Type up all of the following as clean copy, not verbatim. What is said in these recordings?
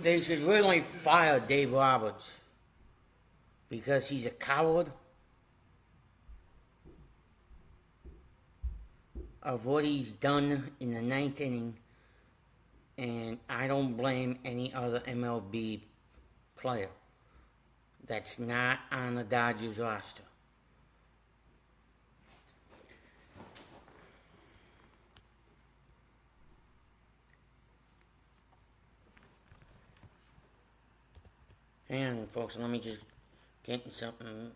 They should really fire Dave Roberts because he's a coward of what he's done in the ninth inning, and I don't blame any other MLB player that's not on the Dodgers roster. Hang on, folks, let me just get something.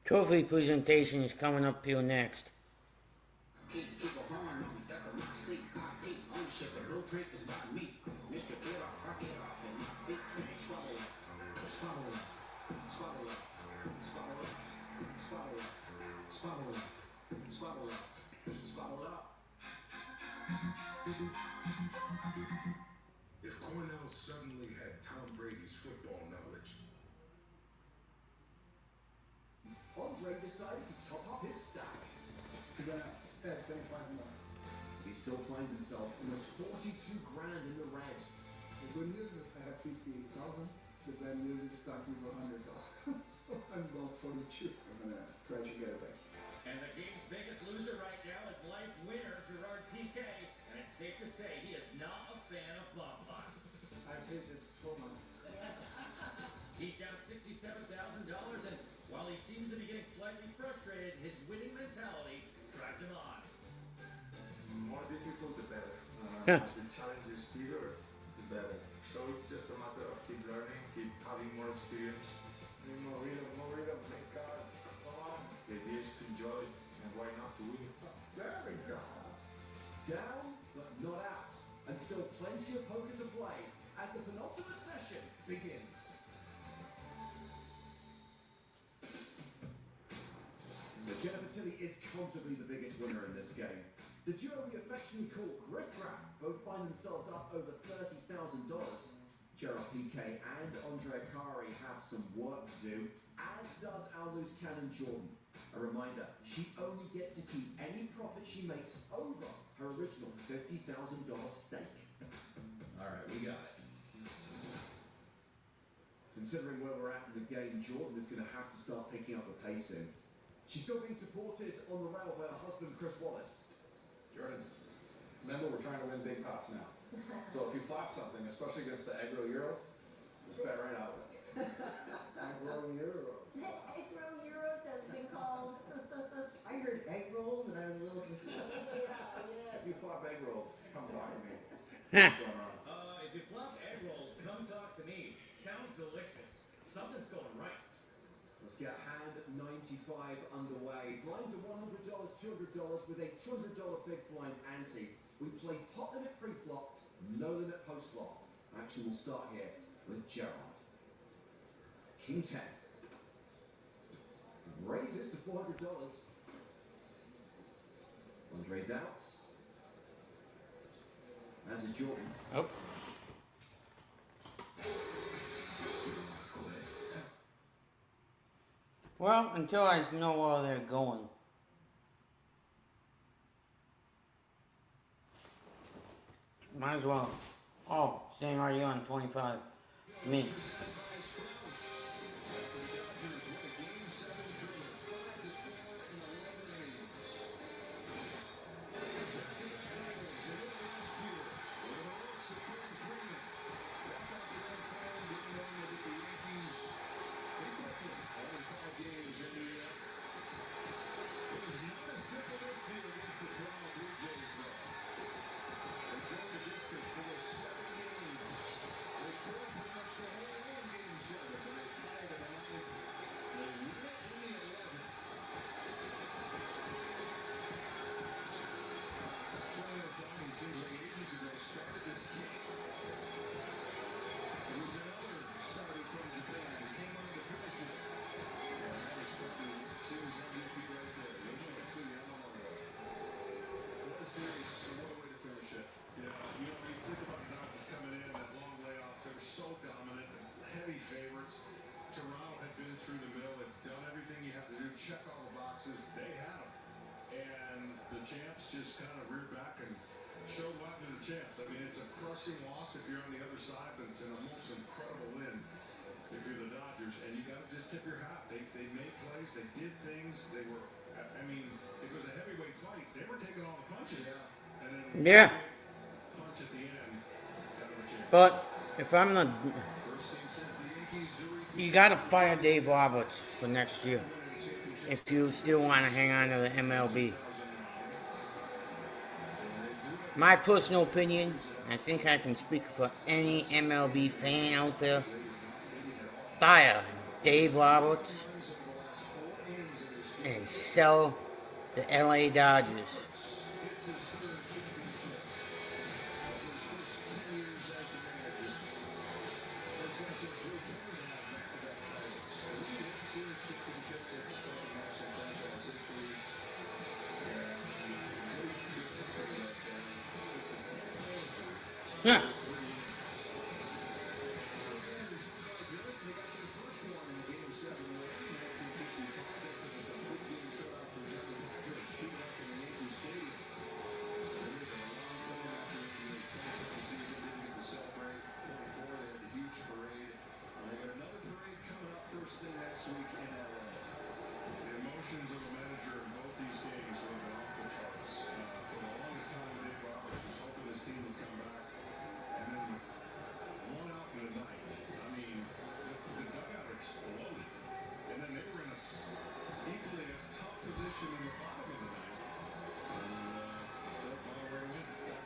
Trophy presentation is coming up here next. If Cornell suddenly had Tom Brady's football knowledge, Andre decided to top up his stack. Yeah, 25 more. He still finds himself almost 42 grand in the red. The good news is I have 58,000. The bad news is starting with 100,000. So I'm down 42. I'm gonna try to get it back. And the game's biggest loser right now is life winner Gerard PK. And it's safe to say he is not a fan of bump bus. I paid it so much. He's down $67,000, and while he seems to be getting slightly frustrated, his winning mentality drives him on. More difficult, the better. As the challenge is bigger, the better. So it's just a matter of keep learning, keep having more experience. More rhythm, thank God. Come on. The idea is to enjoy and why not to win. There we go. Down, but not out. And still plenty of poker to play as the penultimate session begins. So Jennifer Tilly is comfortably the biggest winner in this game. The duo we affectionately call Griff Graf both find themselves up over $30,000. Gerard PK and Andre Akari have some work to do, as does our loose cannon Jordan. A reminder, she only gets to keep any profit she makes over her original $50,000 stake. All right, we got it. Considering where we're at in the game, Jordan is going to have to start picking up the pacing. She's still being supported on the rail by her husband, Chris Wallace. Jordan, remember we're trying to win big pots now. So if you flop something, especially against the aggro Euros, just bet right out with it. Aggro Euros. Aggro Euros has been called. I heard egg rolls and I was a little confused. If you flop egg rolls, come talk to me. See what's going on. If you flop egg rolls, come talk to me. Sounds delicious. Something's going right. Let's get hand 95 underway. Blinds are $100, $200 with a $200 big blind ante. We play pot limit pre-flop, no limit post-flop. Action will start here with Gerard. King 10. Raises to $400. Andre's out. As is Jordan. Oh. Well, until I know where they're going. Might as well. Oh, staying right here on 25. Me. Just kind of reared back and showed what there's a chance. I mean, it's a crushing loss if you're on the other side, but it's an almost incredible win if you're the Dodgers. And you got to just tip your hat. They made plays, they did things. They were, I mean, if it was a heavyweight fight, they were taking all the punches. Yeah. And then Yeah. punch at the end. Got them a chance. But if I'm the, you gotta fire Dave Roberts for next year if you still want to hang on to the MLB. My personal opinion, I think I can speak for any MLB fan out there. Fire Dave Roberts and sell the LA Dodgers. Yeah.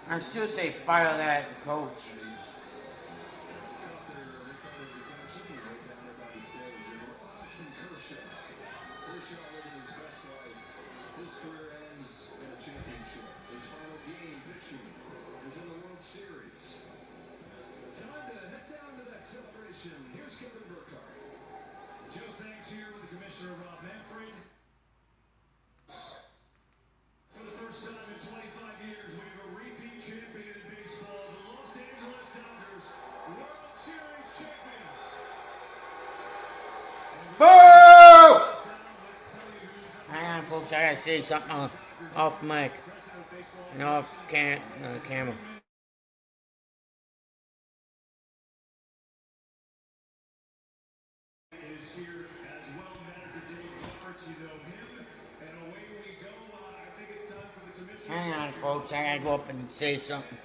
I still say fire that coach. His career ends in a championship. His final game pitching is in the World Series. Time to head down to that celebration. Here's Kevin Burkhardt. Joe, thanks here with the Commissioner Rob Manfred. For the first time in 25 years, we have a repeat champion in baseball, the Los Angeles Dodgers, World Series champions. Boo! Hang on, folks. I gotta say something off mic and off camera. Is here as well, manager Dave Roberts. You know him, and away we go. I think it's time for the commissioner. Hang on, folks. I gotta go up and say something.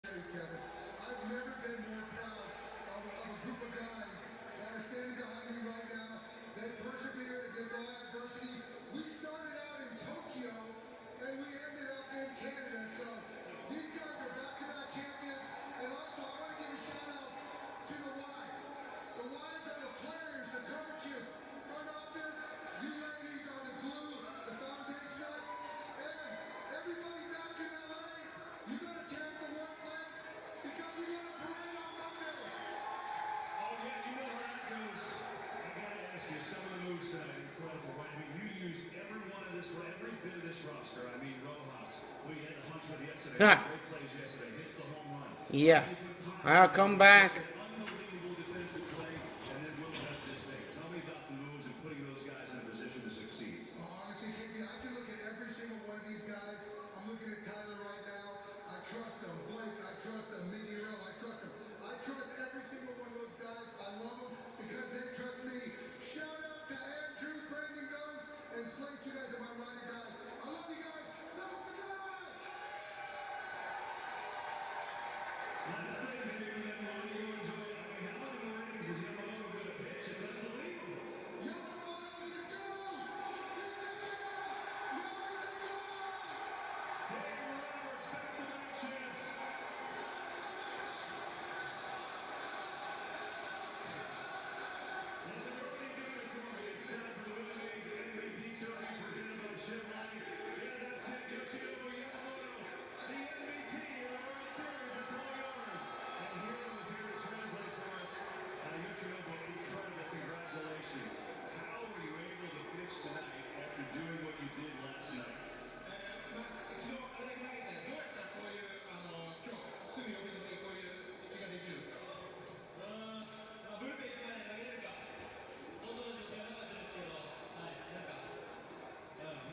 Kevin. I've never been more proud of a group of guys that are standing behind me right now. They persevered against all adversity. We started out in Tokyo and we ended up in Canada. So these guys are back-to-back champions. And also, I want to give a shout out to the wives. The wives are the players, the coaches, front office. You ladies are the glue, the foundation. And everybody back in LA, you got to tag the workplace because we got a parade on Monday. Oh yeah, you know how that goes. I gotta ask you, some of the moves tonight, incredible, right? I mean, you used every bit of this roster. I mean, Rojas, we had the hunch with yesterday. Great plays yesterday, hits the home run. Yeah. I'll come back. Unbelievable defensive play, and then Will does this thing. Tell me about the moves and putting those guys in a position to succeed. Honestly, KB, I can look at every single one of these guys. I'm looking at Tyler right now. I trust him. Blake, I trust him. Miggy Rowe, I trust him. I trust every single one of those guys. I love them because they trust me. Shout out to Andrew, Brandon Guns, and Slate. You guys are my ride guys. I love you guys. Never forget it. Last thing, maybe Yamamoto, you enjoy. I mean, how many more innings is Yamamoto going to pitch? It's unbelievable. Yamamoto is a goat. He's a goat. Yamamoto's a goat. Dave Roberts, back-to-back champs. Well, they're already doing it for me. It's time for the Blue Jays MVP trophy presented by Chevron. Yeah, that's it. Yoshinobu Yamamoto, the MVP of the World Series. It's all yours. And Hero is here to translate for us. Yoshinobu, incredible. Congratulations. How were you able to pitch tonight after doing what you did last night? まあ、昨日あれだけないんで、どうやったらこういう今日すぐ翌日にこういうピッチができるんですか。ブルペン行ってないで投げれるか本当の自信はなかったですけど、はい、なんか、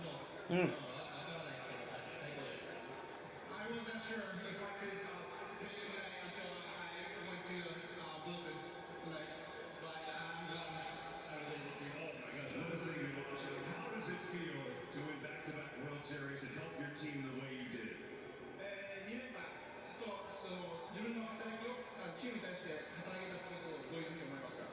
もう、わからないですけど、はい、最高です。I wasn't sure if I could pitch today until I went to bullpen tonight, but I'm glad that I was able to. Oh my gosh, another thing you watch. How does it feel to win back-to-back World Series and help your team the way you did? 2年前と自分の働きをチームに対して働けたことをどういうふうに思いますか。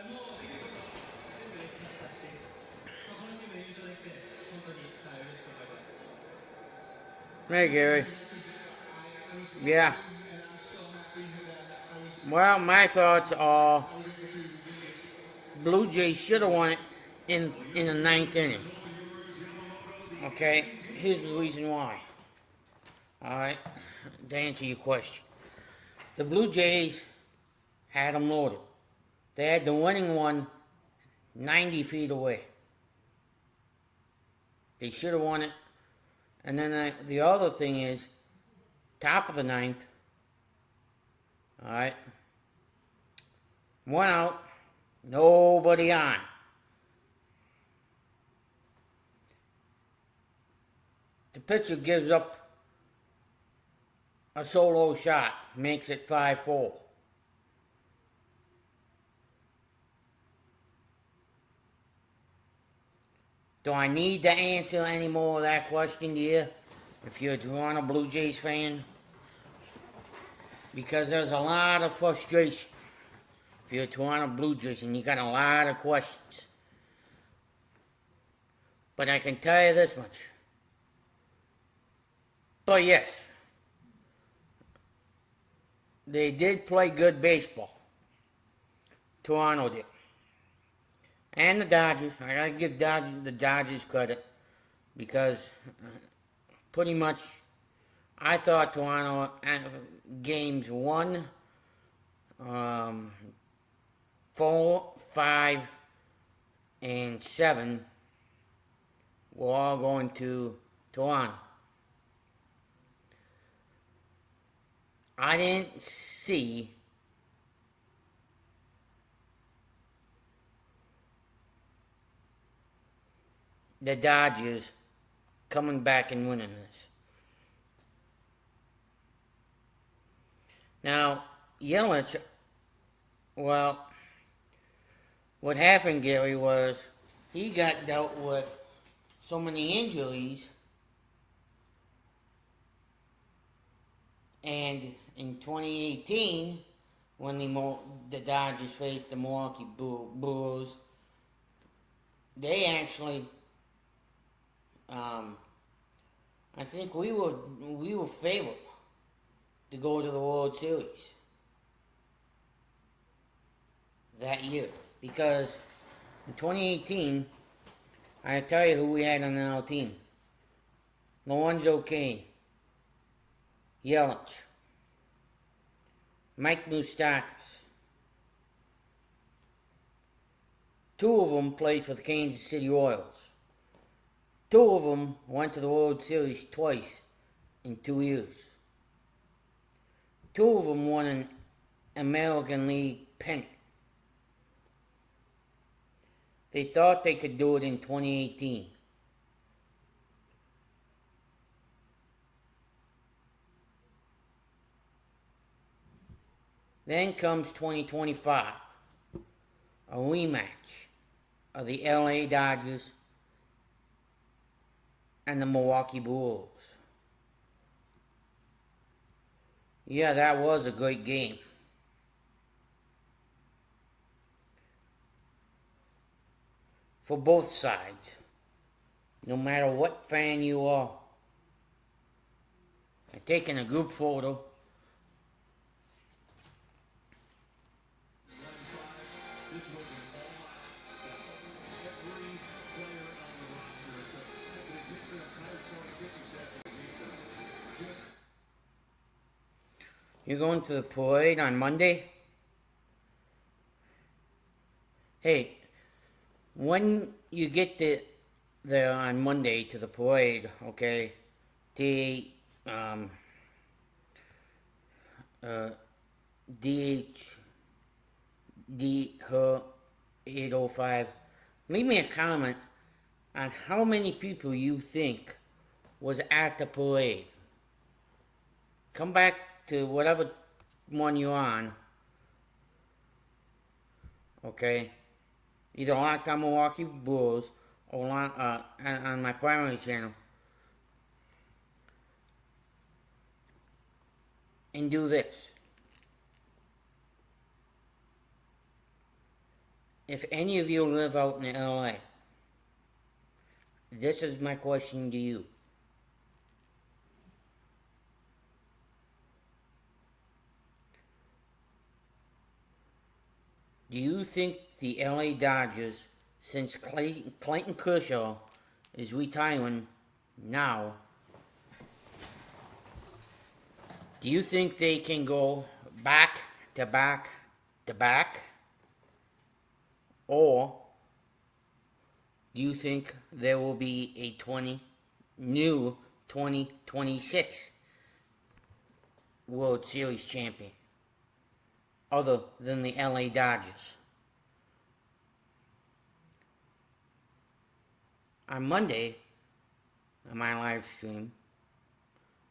もうできることは全部できましたし、このチームで優勝できて、本当に、はい、嬉しく思います。Hey, Gary. Yeah. Well, my thoughts are Blue Jays should have won it in the ninth inning. Okay, here's the reason why. All right, to answer your question, the Blue Jays had them loaded. They had the winning one 90 feet away. They should have won it. And then the other thing is, top of the ninth, all right, one out, nobody on. The pitcher gives up a solo shot, makes it 5-4. Do I need to answer any more of that question to you, if you're a Toronto Blue Jays fan? Because there's a lot of frustration if you're a Toronto Blue Jays and you got a lot of questions. But I can tell you this much. But yes, they did play good baseball. Toronto did. And the Dodgers. I gotta give the Dodgers credit. Because pretty much I thought Toronto games 1, 4, 5, and 7 were all going to Toronto. I didn't see the Dodgers coming back and winning this. Now, Yelich, well, what happened, Gary, was he got dealt with so many injuries And in 2018, when the Dodgers faced the Milwaukee Brewers, they actually, I think we were favored to go to the World Series that year, because in 2018, I tell you who we had on our team: Lorenzo Kane, Yelich, Mike Moustakas. Two of them played for the Kansas City Royals. Two of them went to the World Series twice in 2 years. Two of them won an American League pennant. They thought they could do it in 2018. Then comes 2025, a rematch of the LA Dodgers and the Milwaukee Brewers. Yeah, that was a great game. For both sides, no matter what fan you are. I'm taking a group photo. You're going to the parade on Monday? Hey, when you get there on Monday to the parade, okay, the her 805, leave me a comment on how many people you think was at the parade. Come back to whatever one you're on, okay? Either Locked On Milwaukee Brewers or on my primary channel. And do this. If any of you live out in LA, this is my question to you. Do you think the LA Dodgers, since Clayton Kershaw is retiring now, do you think they can go back to back to back? Or do you think there will be a new 2026 World Series champion other than the LA Dodgers? On Monday, on my live stream,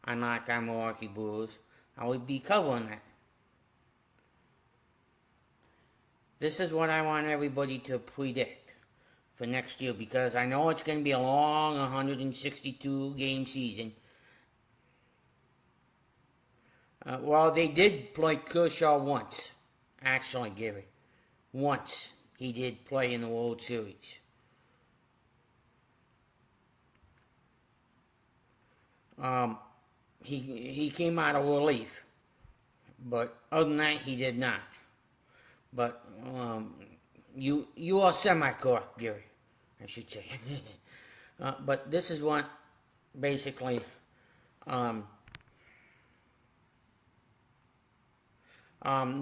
on Locked On Milwaukee Brewers, I will be covering that. This is what I want everybody to predict for next year, because I know it's going to be a long 162 game season. Well, they did play Kershaw once. Actually, Gary. Once he did play in the World Series. He came out of relief. But other than that, he did not. But you are semi-correct, Gary, I should say. But this is what basically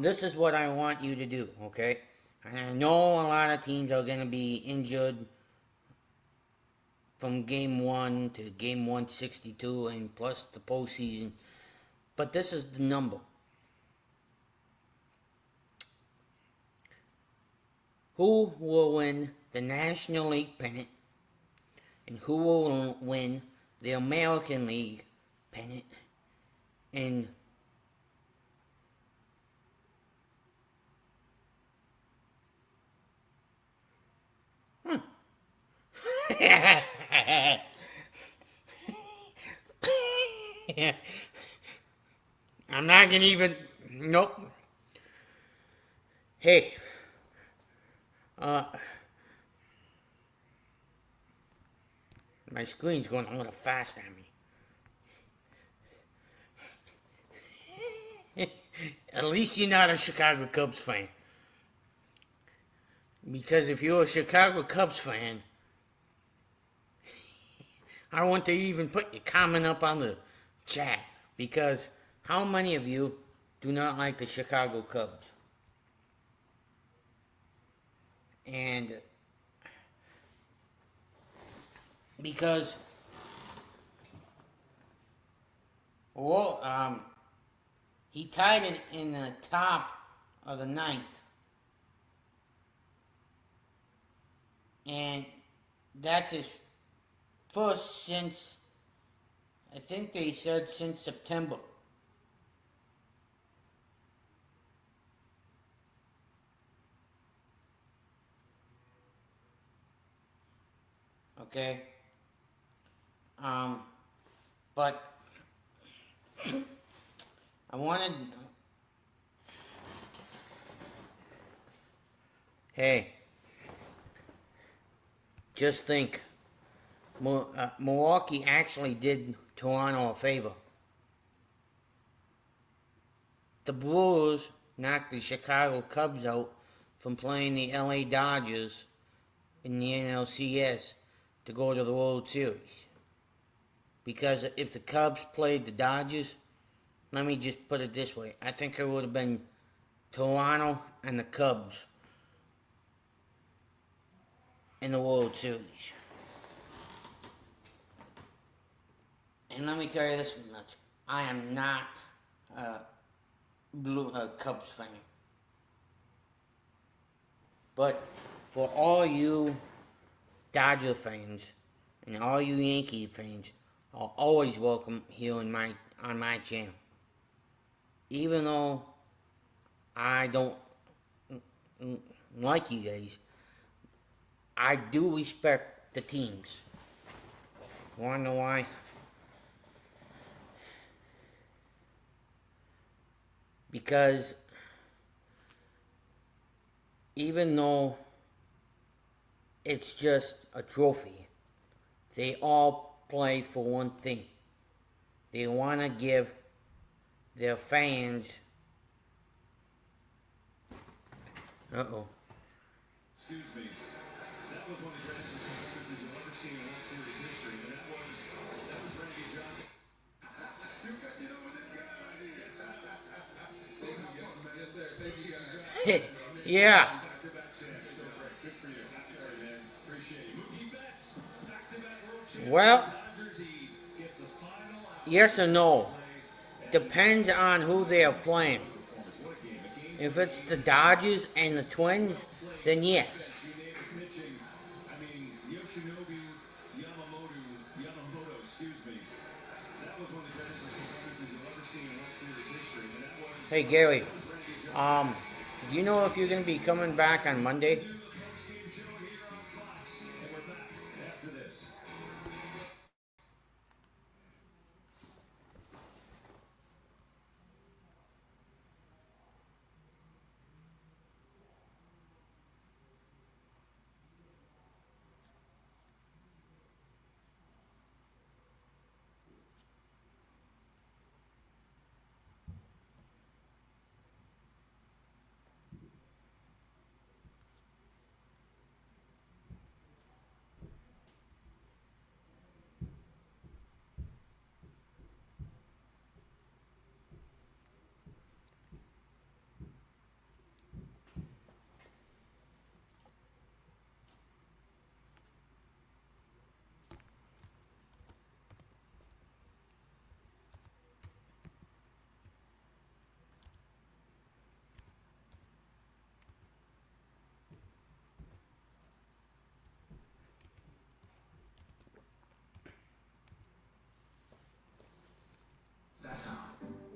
this is what I want you to do, okay? And I know a lot of teams are going to be injured from game 1 to game 162 and plus the postseason. But this is the number. Who will win the National League pennant, and who will win the American League pennant, and I'm not gonna even. Nope. Hey. My screen's going a little fast on me. At least you're not a Chicago Cubs fan. Because if you're a Chicago Cubs fan, I want to even put your comment up on the chat. Because how many of you do not like the Chicago Cubs? And because, well, he tied it in the top of the ninth. And that's his first since, I think they said since September. Okay? But I wanted. Hey, just think. Milwaukee actually did Toronto a favor. The Brewers knocked the Chicago Cubs out from playing the LA Dodgers in the NLCS to go to the World Series. Because if the Cubs played the Dodgers, let me just put it this way. I think it would have been Toronto and the Cubs in the World Series. And let me tell you this much. I am not a Cubs fan. But for all you Dodger fans and all you Yankee fans, are always welcome here on my channel. Even though I don't like you guys, I do respect the teams. Wanna know why? Because even though it's just a trophy, they all play for one thing. They want to give their fans. Excuse me. That was one of the greatest performances you'll ever see in World Series history, and that was Randy Johnson. You know what this guy right here? Yes, sir. Thank you, guys. Yeah. Back-to-back champs. So great. Good for you. Happy for you, man. Appreciate it. Mookie Betts, back-to-back world champs. Well, Dodgers, he gets the final out. yes or no. Depends on who they are playing. If it's the Dodgers and the Twins, then yes. You name it pitching. I mean, Yoshinobu Yamamoto, excuse me. That was one of the greatest performances you'll ever see in World Series history, and that was Hey Gary, do you know if you're gonna be coming back on Monday? the post-game show here on Fox, and we're back after this.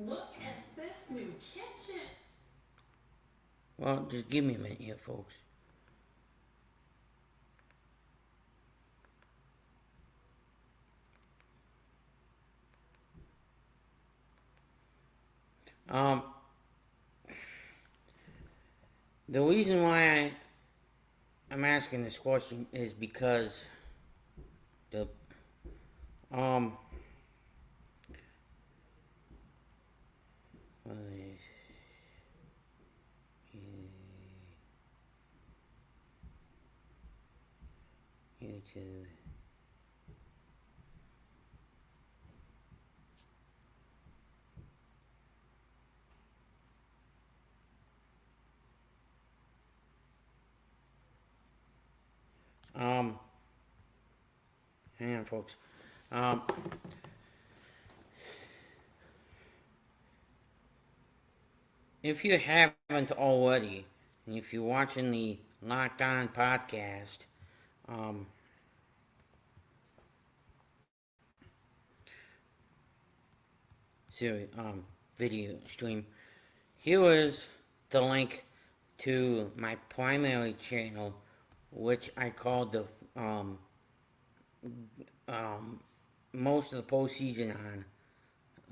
Look at this new kitchen. Well, just give me a minute here, folks. Um, the reason why I'm asking this question is because the um uh, YouTube. Hang on, folks. Um, if you haven't already, and if you're watching the Locked On podcast, um, video stream, here is the link to my primary channel, which I called the most of the postseason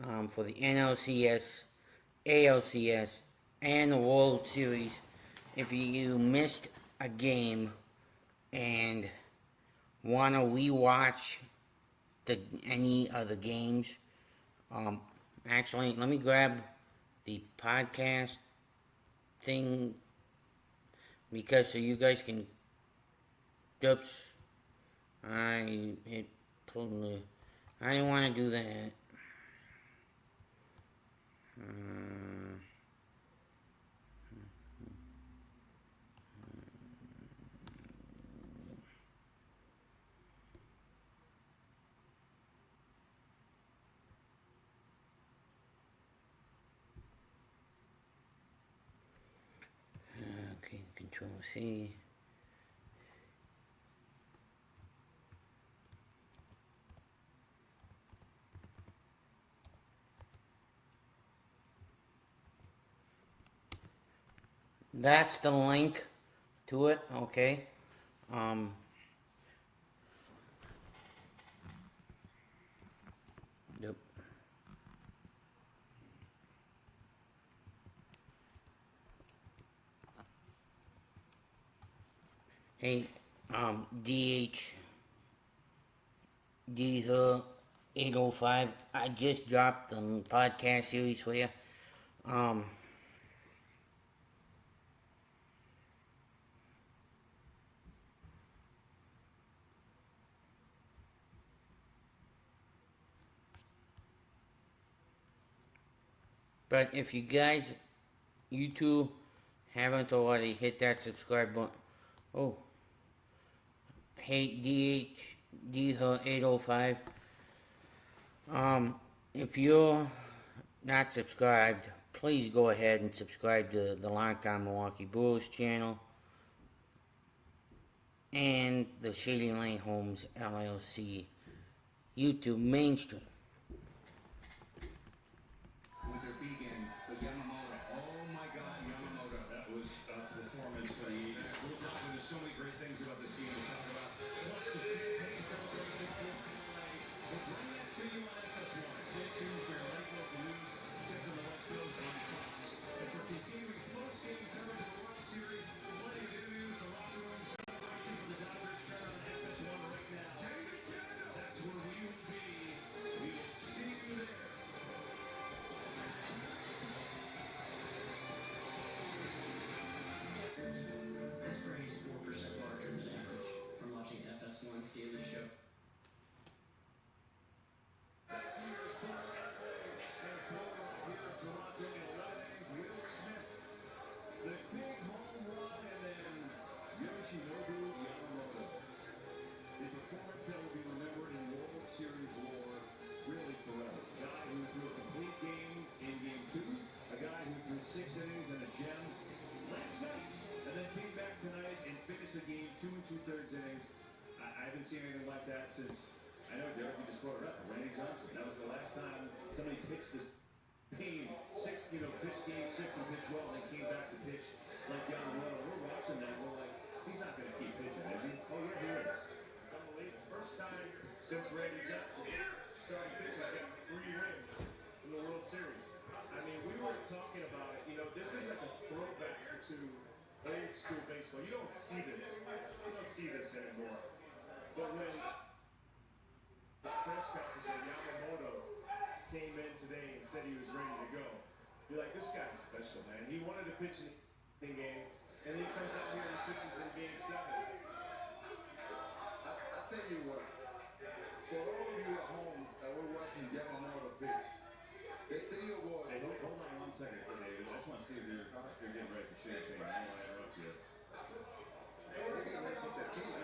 on for the NLCS, ALCS, and the World Series. If you missed a game and want to rewatch any of the games, actually, let me grab the podcast thing because so you guys can. Oops, I hit pull. I didn't want to do that. Okay, Control C. That's the link to it, okay? Um, yep. Hey, D 805. I just dropped the podcast series for you. Um, but if you guys, you two, haven't already, hit that subscribe button. Oh, hey, D 805. If you're not subscribed, please go ahead and subscribe to the Locked On Milwaukee Brewers channel and the Shady Lane Homes LLC YouTube mainstream. With their big end, but Yamamoto, oh my God, Yamamoto, that was a performance for the Eagles. We'll talk, there's so many great things about this game to talk about. Plus the champagne celebration for Finlay. We'll bring that to you on FS1. Stay tuned for your light local news, 6 on the West Coast on Fox. And for continuing post-game coverage of the World Series, plenty of interviews, the locker room celebration for the Dodgers. Turn on FS1 right now. That's where we will be. We will see you there. This brain is 4% larger than average from watching FS1's Daily Show. I haven't seen anything like that since, I know Derek, you just brought it up, Randy Johnson. That was the last time somebody pitched the game, pitched game 6 and pitched well, and they came back to pitch like Yamamoto. We're watching that, we're like, he's not going to keep pitching, is he? Oh, yeah, he is. It's unbelievable. First time since Randy Johnson started pitching, got 3 rings in the World Series. I mean, we were talking about it. You know, this is like a throwback to old school baseball. You don't see this. You don't see this anymore. But when this press conference when Yamamoto came in today and said he was ready to go, you're like, this guy's special, man. He wanted to pitch in the game, and then he comes out here and pitches in Game 7. I tell you what, for all of you at home that were watching Yamamoto pitch, the trio was. Hey, hold on 1 second, David. I just want to see if you're getting ready for champagne. I don't want to interrupt you. They're getting ready for tequila.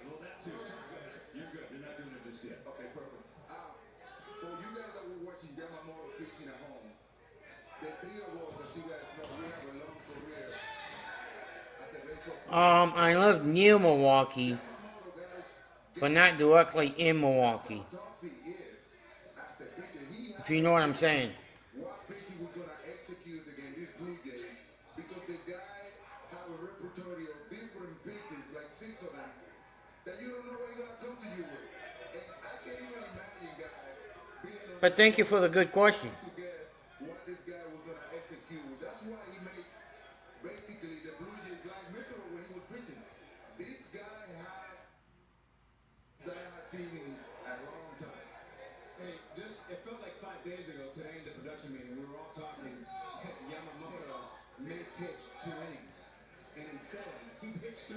Well, that too. You're good. You're not doing it just yet. Okay, perfect. For you guys that were watching Yamamoto pitching at home, the trio was, as you guys know, we have a long career at the baseball. I live near Milwaukee, but not directly in Milwaukee. If you know what I'm saying. What pitch he was gonna execute against this Blue Jay, because the guy have a repertoire of different pitches, like 6 of them, that you don't know what he's gonna come to you with. And I can't even imagine, guys, being on But thank you for the good question. to guess what this guy was gonna execute with. That's why he made basically the Blue Jays like Mitchell when he was pitching. This guy had that I have seen in a long time. Hey, it felt like 5 days ago today in the production meeting, we were all talking Yamamoto may pitch 2 innings. And instead, he pitched 3.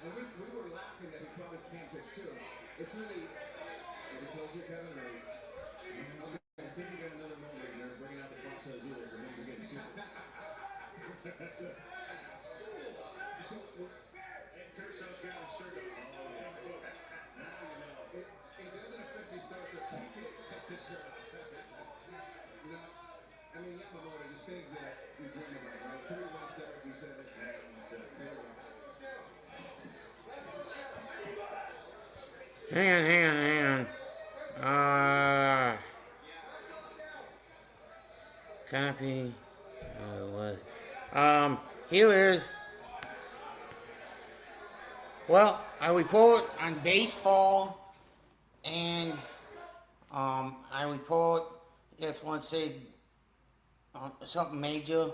And we were laughing that he probably can't pitch 2. It's really, we close here, Kevin, or, okay, I think you got another moment. You're bringing out the Fox Azules and things are getting serious. So, And Kershaw's got his shirt on. Now you know. it doesn't officially start to take his shirt off. No, I mean, Yamamoto just things that you dream about, right? 3 months there, you said it. There we go. Hang on. Copy. What? Here is. Well, I report on baseball, and I report if, let's say, something major,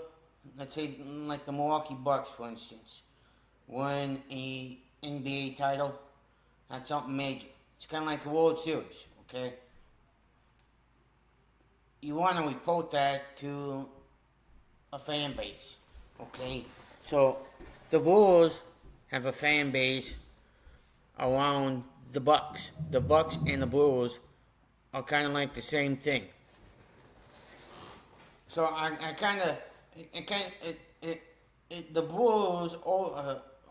let's say like the Milwaukee Bucks, for instance, win a NBA title. That's something major. It's kind of like the World Series, okay? You want to report that to a fan base, okay? So, the Bulls have a fan base around the Bucks. The Bucks and the Bulls are kind of like the same thing. So the Bulls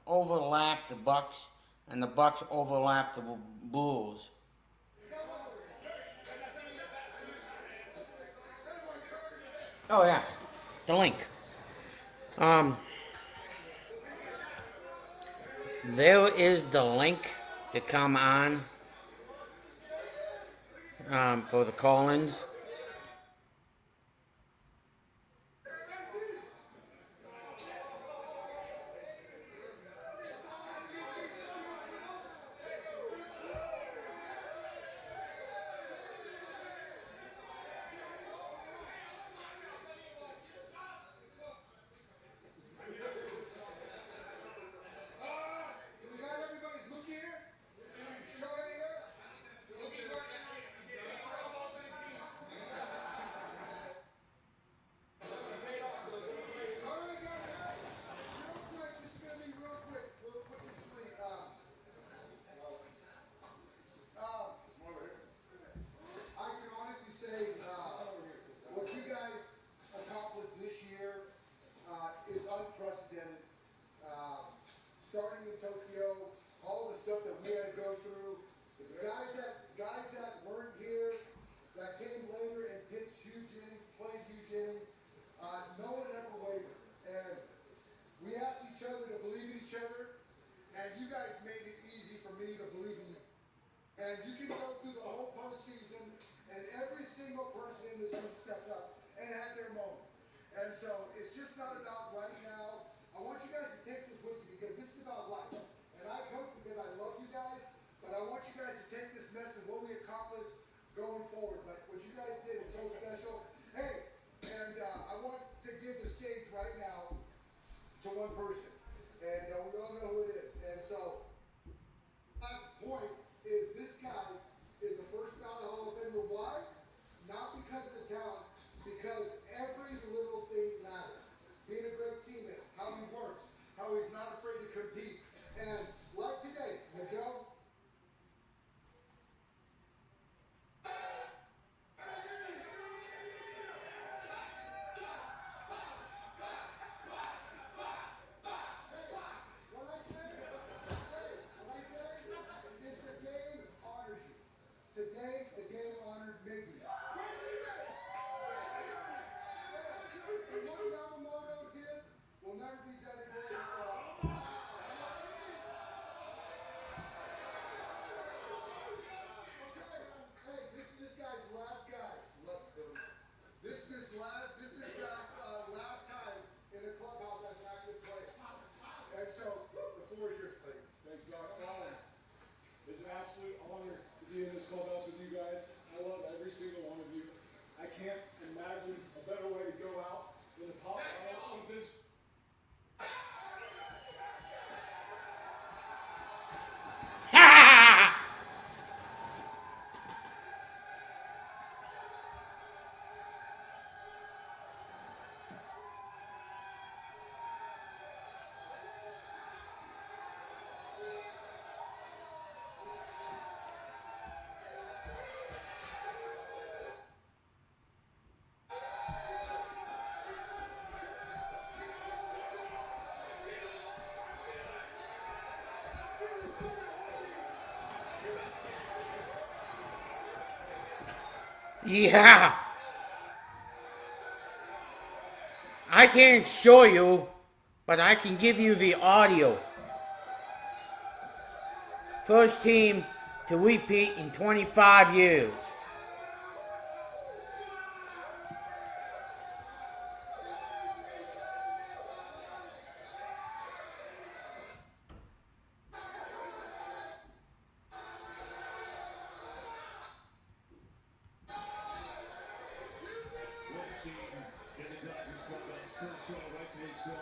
overlap the Bucks, and the Bucks overlap the Bulls. Oh yeah, the link. There is the link to come on for the call-ins. Yeah. I can't show you, but I can give you the audio. First team to repeat in 25 years. What scene in the Dodgers clubhouse? Kershaw, rightfully so,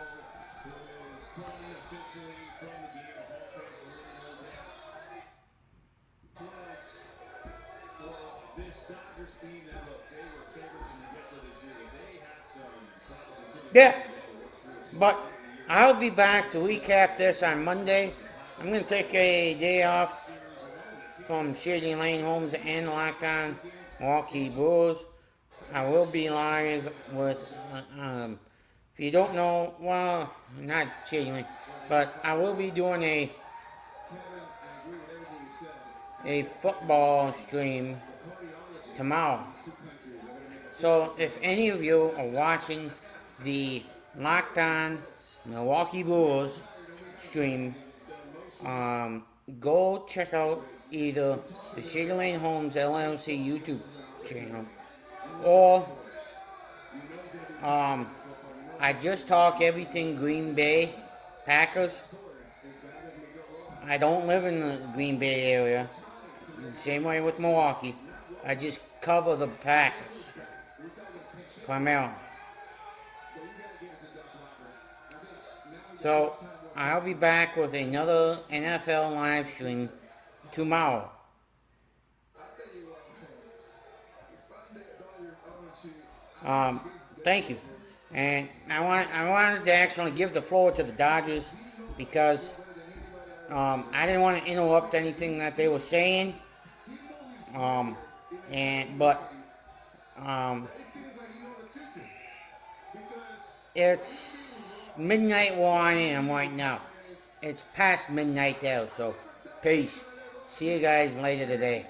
who is done officially from the game. A Hall of Fame career, no doubt. Plus, for this Dodgers team, that look, they were favorites in the get-go this year. They had some trials and tribulations Yeah, they had to work through. but I'll be back to recap this on Monday. I'm going to take a day off from Shady Lane Homes and Lockdown Milwaukee Brewers. I will be live with, if you don't know, well, not Shady Lane, but I will be doing a football stream tomorrow. So if any of you are watching the Lockdown Milwaukee Brewers stream, go check out either the Shady Lane Homes LLC YouTube channel or I just talk everything Green Bay Packers. I don't live in the Green Bay area. Same way with Milwaukee. I just cover the Packers primarily. So I'll be back with another NFL live stream tomorrow. Thank you. And I wanted to actually give the floor to the Dodgers because I didn't want to interrupt anything that they were saying. It's midnight where I am right now. It's past midnight there, so peace. See you guys later today.